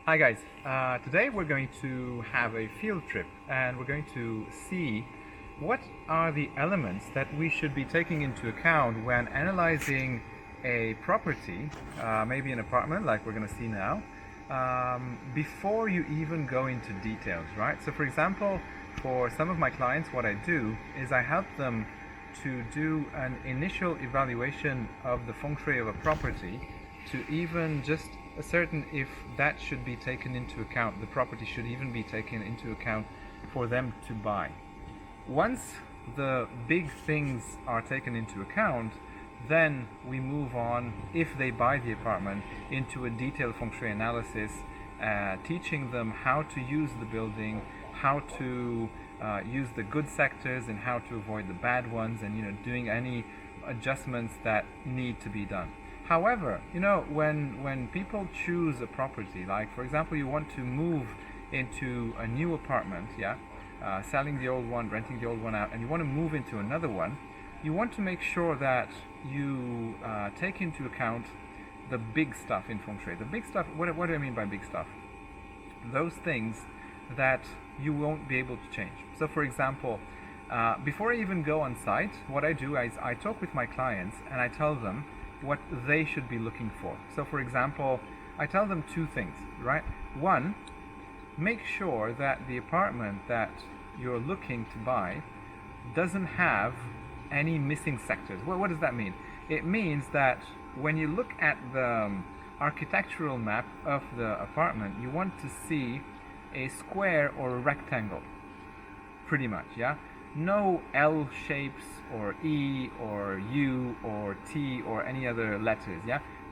Hi guys, today we're going to have a field trip and we're going to see what are the elements that we should be taking into account when analyzing a property, maybe an apartment like we're going to see now, before you even go into details, right? So for example, for some of my clients, what I do is I help them to do an initial evaluation of the Feng Shui of a property to even just ascertain if that should be taken into account, the property should even be taken into account for them to buy. Once the big things are taken into account, then we move on, if they buy the apartment, into a detailed Feng Shui analysis, teaching them how to use the building, how to use the good sectors and how to avoid the bad ones, and doing any adjustments that need to be done. However, when people choose a property, like for example, you want to move into a new apartment, selling the old one, renting the old one out, and you want to move into another one, you want to make sure that you take into account the big stuff in Feng Shui. The big stuff, what do I mean by big stuff? Those things that you won't be able to change. So for example, before I even go on site, what I do is I talk with my clients and I tell them what they should be looking for. So for example, I tell them two things, right? One, make sure that the apartment that you're looking to buy doesn't have any missing sectors. What does that mean? It means that when you look at the architectural map of the apartment, you want to see a square or a rectangle, pretty much, no L shapes or E or U or T or any other letters,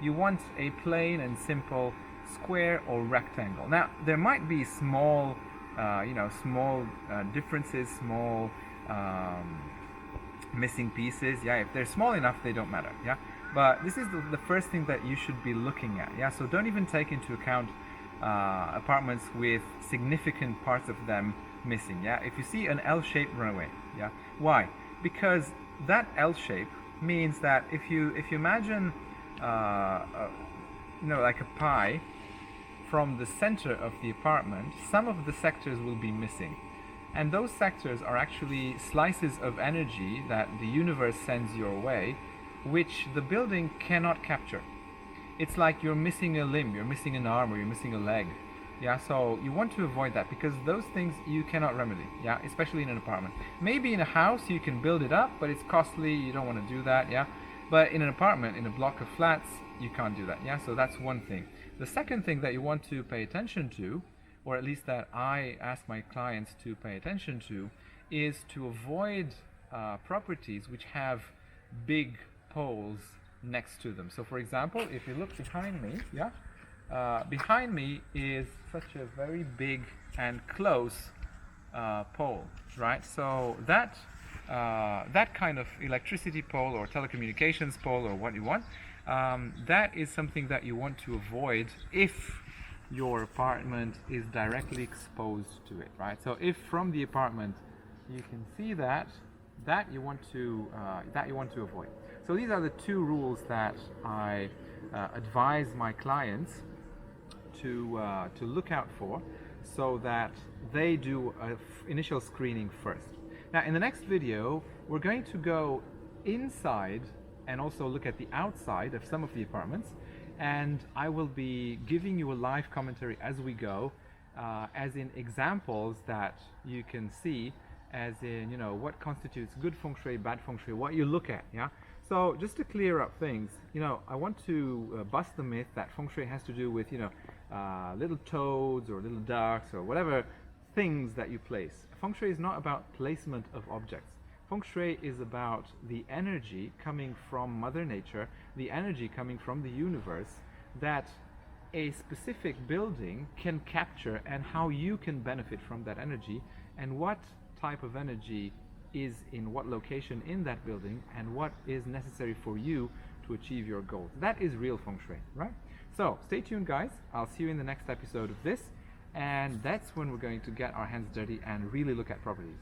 You want a plain and simple square or rectangle. Now, there might be small differences, small missing pieces, If they're small enough, they don't matter, But this is the first thing that you should be looking at, So don't even take into account apartments with significant parts of them missing, If you see an L shape, run away, Why? Because that L shape means that if you imagine like a pie, from the center of the apartment, some of the sectors will be missing, and those sectors are actually slices of energy that the universe sends your way, which the building cannot capture. It's like you're missing a limb, you're missing an arm, or you're missing a leg. So you want to avoid that, because those things you cannot remedy, especially in an apartment. Maybe in a house you can build it up, but it's costly, you don't want to do that, But in an apartment, in a block of flats, you can't do that, So that's one thing. The second thing that you want to pay attention to, or at least that I ask my clients to pay attention to, is to avoid properties which have big poles next to them. So for example, if you look behind me, behind me is such a very big and close pole, right? So that kind of electricity pole or telecommunications pole, or what you want, that is something that you want to avoid if your apartment is directly exposed to it, right? So if from the apartment you can see that you want to avoid. So these are the two rules that I advise my clients to look out for, so that they do an initial screening first. Now, in the next video, we're going to go inside and also look at the outside of some of the apartments, and I will be giving you a live commentary as we go, as in examples that you can see, as in what constitutes good Feng Shui, bad Feng Shui, what you look at, So just to clear up things, I want to bust the myth that Feng Shui has to do with little toads or little ducks or whatever things that you place. Feng Shui is not about placement of objects. Feng Shui is about the energy coming from Mother Nature, the energy coming from the universe, that a specific building can capture, and how you can benefit from that energy, and what type of energy is in what location in that building, and what is necessary for you to achieve your goals. That is real Feng Shui, right? So stay tuned, guys. I'll see you in the next episode of this, and that's when we're going to get our hands dirty and really look at properties.